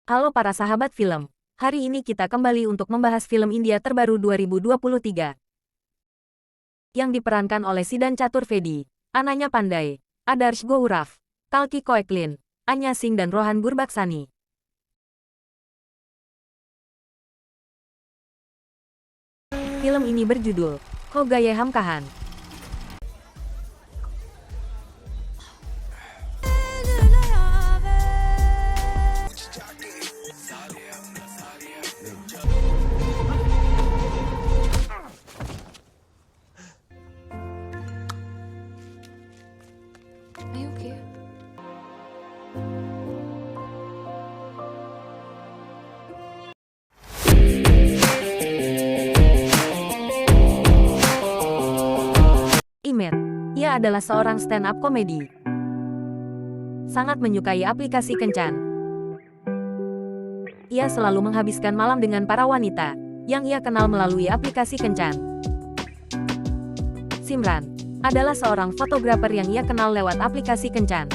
Halo para sahabat film. Hari ini kita kembali untuk membahas film India terbaru 2023. Yang diperankan oleh Siddhan Chaturvedi, Ananya Pandey, Adarsh Gourav, Kalki Koechlin, Anya Singh dan Rohan Gurbaksani. Film ini berjudul Ho Gaye Hum Kahan. Are you okay? Imet. Ia adalah seorang stand-up komedi. Sangat menyukai aplikasi kencan. Ia selalu menghabiskan malam dengan para wanita yang ia kenal melalui aplikasi kencan. Simran adalah seorang fotografer yang ia kenal lewat aplikasi kencan.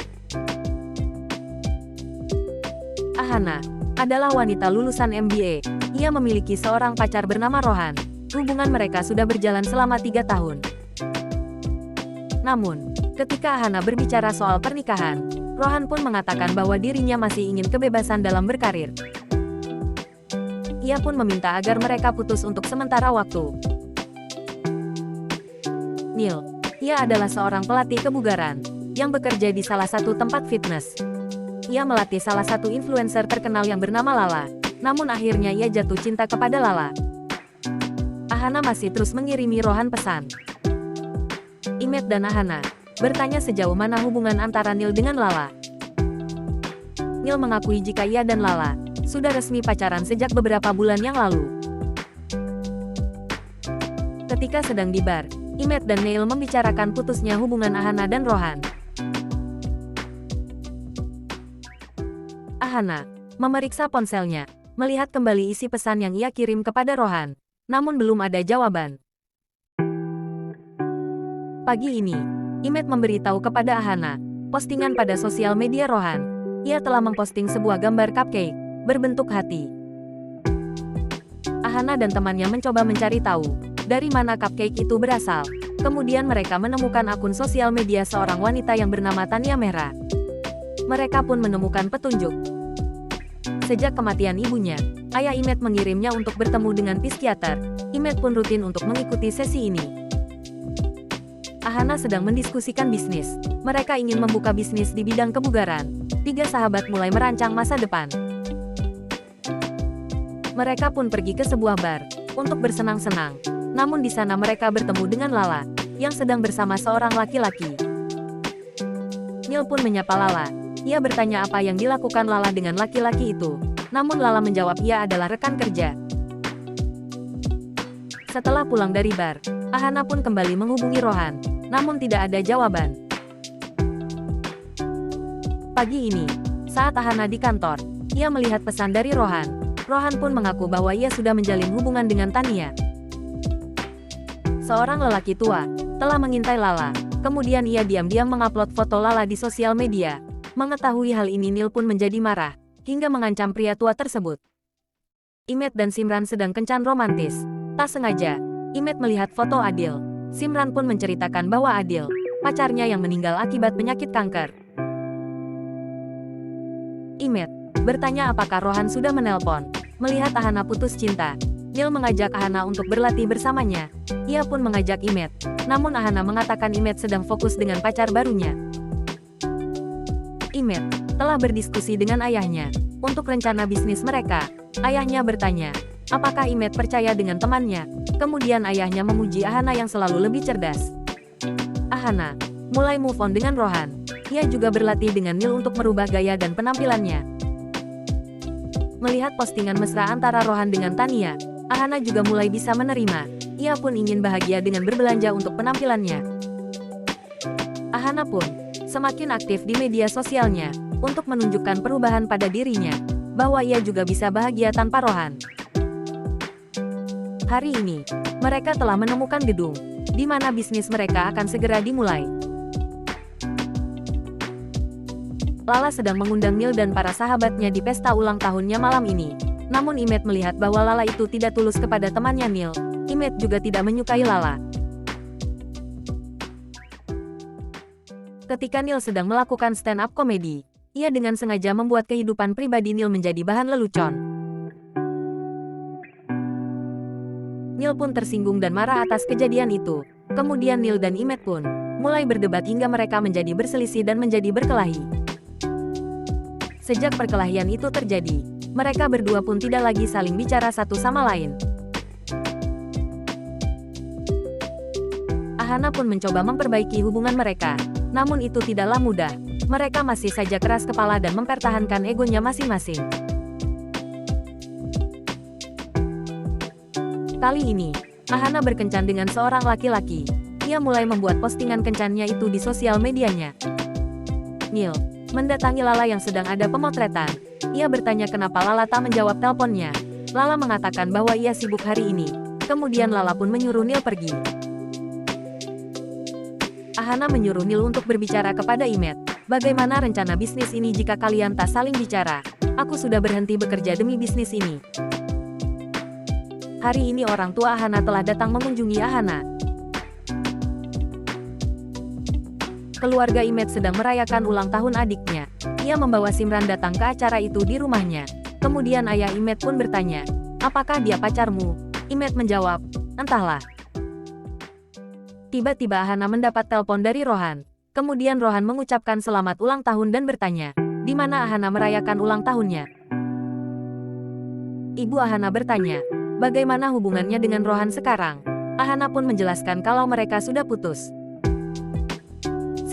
Ahana adalah wanita lulusan MBA. Ia memiliki seorang pacar bernama Rohan. Hubungan mereka sudah berjalan selama 3 tahun. Namun, ketika Ahana berbicara soal pernikahan, Rohan pun mengatakan bahwa dirinya masih ingin kebebasan dalam berkarir. Ia pun meminta agar mereka putus untuk sementara waktu. Neil. Ia adalah seorang pelatih kebugaran yang bekerja di salah satu tempat fitness. Ia melatih salah satu influencer terkenal yang bernama Lala, namun akhirnya ia jatuh cinta kepada Lala. Ahana masih terus mengirimi Rohan pesan. Imet dan Ahana bertanya sejauh mana hubungan antara Neil dengan Lala. Neil mengakui jika ia dan Lala sudah resmi pacaran sejak beberapa bulan yang lalu. Ketika sedang di bar, Imet dan Neil membicarakan putusnya hubungan Ahana dan Rohan. Ahana memeriksa ponselnya, melihat kembali isi pesan yang ia kirim kepada Rohan, namun belum ada jawaban. Pagi ini, Imet memberitahu kepada Ahana postingan pada sosial media Rohan. Ia telah memposting sebuah gambar cupcake berbentuk hati. Ahana dan temannya mencoba mencari tahu dari mana cupcake itu berasal. Kemudian mereka menemukan akun sosial media seorang wanita yang bernama Tania Mehra. Mereka pun menemukan petunjuk. Sejak kematian ibunya, ayah Imet mengirimnya untuk bertemu dengan psikiater. Imet pun rutin untuk mengikuti sesi ini. Ahana sedang mendiskusikan bisnis. Mereka ingin membuka bisnis di bidang kebugaran. 3 sahabat mulai merancang masa depan. Mereka pun pergi ke sebuah bar untuk bersenang-senang. Namun di sana mereka bertemu dengan Lala, yang sedang bersama seorang laki-laki. Neil pun menyapa Lala. Ia bertanya apa yang dilakukan Lala dengan laki-laki itu. Namun Lala menjawab ia adalah rekan kerja. Setelah pulang dari bar, Ahana pun kembali menghubungi Rohan, namun tidak ada jawaban. Pagi ini, saat Ahana di kantor, ia melihat pesan dari Rohan. Rohan pun mengaku bahwa ia sudah menjalin hubungan dengan Tania. Seorang lelaki tua telah mengintai Lala. Kemudian ia diam-diam mengupload foto Lala di sosial media. Mengetahui hal ini, Neil pun menjadi marah hingga mengancam pria tua tersebut. Imet dan Simran sedang kencan romantis. Tak sengaja, Imet melihat foto Adil. Simran pun menceritakan bahwa Adil, pacarnya yang meninggal akibat penyakit kanker. Imet bertanya apakah Rohan sudah menelpon. Melihat Ahana putus cinta, Neil mengajak Ahana untuk berlatih bersamanya. Ia pun mengajak Imet, namun Ahana mengatakan Imet sedang fokus dengan pacar barunya. Imet telah berdiskusi dengan ayahnya untuk rencana bisnis mereka. Ayahnya bertanya, apakah Imet percaya dengan temannya? Kemudian ayahnya memuji Ahana yang selalu lebih cerdas. Ahana mulai move on dengan Rohan. Ia juga berlatih dengan Neil untuk merubah gaya dan penampilannya. Melihat postingan mesra antara Rohan dengan Tania, Ahana juga mulai bisa menerima. Ia pun ingin bahagia dengan berbelanja untuk penampilannya. Ahana pun semakin aktif di media sosialnya untuk menunjukkan perubahan pada dirinya, bahwa ia juga bisa bahagia tanpa Rohan. Hari ini, mereka telah menemukan gedung di mana bisnis mereka akan segera dimulai. Lala sedang mengundang Neil dan para sahabatnya di pesta ulang tahunnya malam ini. Namun Image melihat bahwa Lala itu tidak tulus kepada temannya Neil. Image juga tidak menyukai Lala. Ketika Neil sedang melakukan stand-up komedi, ia dengan sengaja membuat kehidupan pribadi Neil menjadi bahan lelucon. Neil pun tersinggung dan marah atas kejadian itu. Kemudian Neil dan Image pun mulai berdebat hingga mereka menjadi berselisih dan menjadi berkelahi. Sejak perkelahian itu terjadi, mereka berdua pun tidak lagi saling bicara satu sama lain. Ahana pun mencoba memperbaiki hubungan mereka, namun itu tidaklah mudah. Mereka masih saja keras kepala dan mempertahankan egonya masing-masing. Kali ini, Ahana berkencan dengan seorang laki-laki. Ia mulai membuat postingan kencannya itu di sosial medianya. Neil mendatangi Lala yang sedang ada pemotretan. Ia bertanya kenapa Lala tak menjawab teleponnya. Lala mengatakan bahwa ia sibuk hari ini. Kemudian Lala pun menyuruh Neil pergi. Ahana menyuruh Neil untuk berbicara kepada Image. Bagaimana rencana bisnis ini jika kalian tak saling bicara? Aku sudah berhenti bekerja demi bisnis ini. Hari ini orang tua Ahana telah datang mengunjungi Ahana. Keluarga Image sedang merayakan ulang tahun adiknya. Ia membawa Simran datang ke acara itu di rumahnya. Kemudian ayah Image pun bertanya, apakah dia pacarmu? Image menjawab, entahlah. Tiba-tiba Ahana mendapat telepon dari Rohan. Kemudian Rohan mengucapkan selamat ulang tahun dan bertanya, di mana Ahana merayakan ulang tahunnya? Ibu Ahana bertanya, bagaimana hubungannya dengan Rohan sekarang? Ahana pun menjelaskan kalau mereka sudah putus.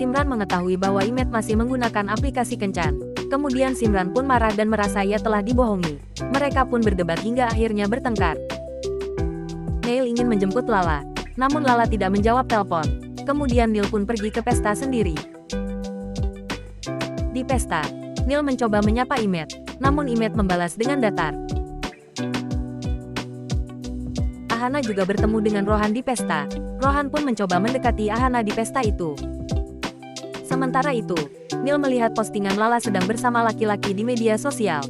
Simran mengetahui bahwa Image masih menggunakan aplikasi kencan. Kemudian Simran pun marah dan merasa ia telah dibohongi. Mereka pun berdebat hingga akhirnya bertengkar. Neil ingin menjemput Lala, namun Lala tidak menjawab telepon. Kemudian Neil pun pergi ke pesta sendiri. Di pesta, Neil mencoba menyapa Image, namun Image membalas dengan datar. Ahana juga bertemu dengan Rohan di pesta. Rohan pun mencoba mendekati Ahana di pesta itu. Sementara itu, Neil melihat postingan Lala sedang bersama laki-laki di media sosial.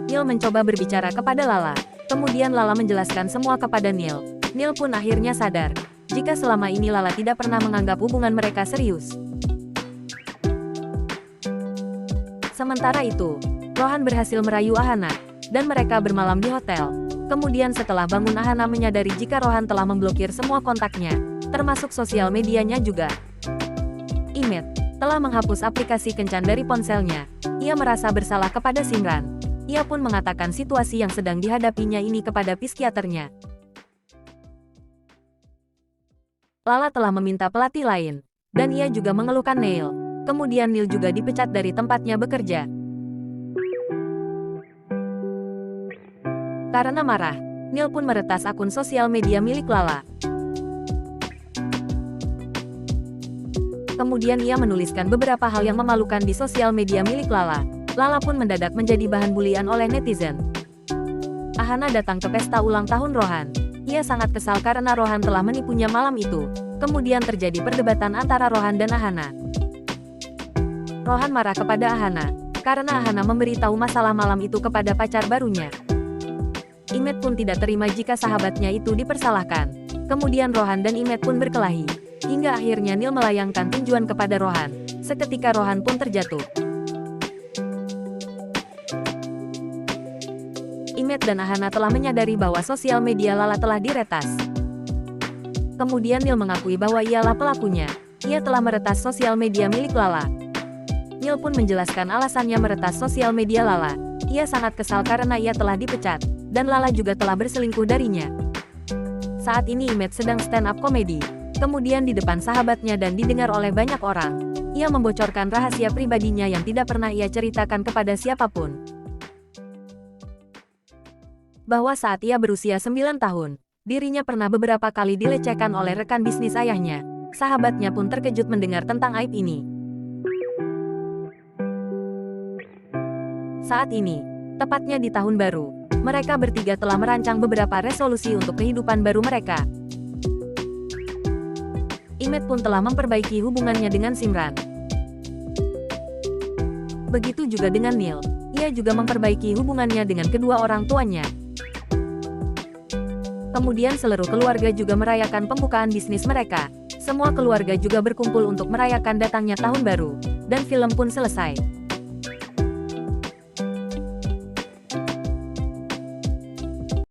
Neil mencoba berbicara kepada Lala. Kemudian Lala menjelaskan semua kepada Neil. Neil pun akhirnya sadar, jika selama ini Lala tidak pernah menganggap hubungan mereka serius. Sementara itu, Rohan berhasil merayu Ahana, dan mereka bermalam di hotel. Kemudian setelah bangun Ahana menyadari jika Rohan telah memblokir semua kontaknya, termasuk sosial medianya juga. Image telah menghapus aplikasi kencan dari ponselnya. Ia merasa bersalah kepada Simran. Ia pun mengatakan situasi yang sedang dihadapinya ini kepada psikiaternya. Lala telah meminta pelatih lain, dan ia juga mengeluhkan Neil. Kemudian Neil juga dipecat dari tempatnya bekerja. Karena marah, Neil pun meretas akun sosial media milik Lala. Kemudian ia menuliskan beberapa hal yang memalukan di sosial media milik Lala. Lala pun mendadak menjadi bahan bulian oleh netizen. Ahana datang ke pesta ulang tahun Rohan. Ia sangat kesal karena Rohan telah menipunya malam itu. Kemudian terjadi perdebatan antara Rohan dan Ahana. Rohan marah kepada Ahana, karena Ahana memberitahu masalah malam itu kepada pacar barunya. Image pun tidak terima jika sahabatnya itu dipersalahkan. Kemudian Rohan dan Image pun berkelahi. Hingga akhirnya Neil melayangkan tinjuan kepada Rohan. Seketika Rohan pun terjatuh. Image dan Ahana telah menyadari bahwa sosial media Lala telah diretas. Kemudian Neil mengakui bahwa ialah pelakunya. Ia telah meretas sosial media milik Lala. Neil pun menjelaskan alasannya meretas sosial media Lala. Ia sangat kesal karena ia telah dipecat, dan Lala juga telah berselingkuh darinya. Saat ini Image sedang stand up komedi. Kemudian di depan sahabatnya dan didengar oleh banyak orang. Ia membocorkan rahasia pribadinya yang tidak pernah ia ceritakan kepada siapapun. Bahwa saat ia berusia 9 tahun, dirinya pernah beberapa kali dilecehkan oleh rekan bisnis ayahnya. Sahabatnya pun terkejut mendengar tentang aib ini. Saat ini, tepatnya di tahun baru, mereka bertiga telah merancang beberapa resolusi untuk kehidupan baru mereka. Image pun telah memperbaiki hubungannya dengan Simran. Begitu juga dengan Neil. Ia juga memperbaiki hubungannya dengan kedua orang tuanya. Kemudian seluruh keluarga juga merayakan pembukaan bisnis mereka. Semua keluarga juga berkumpul untuk merayakan datangnya tahun baru. Dan film pun selesai.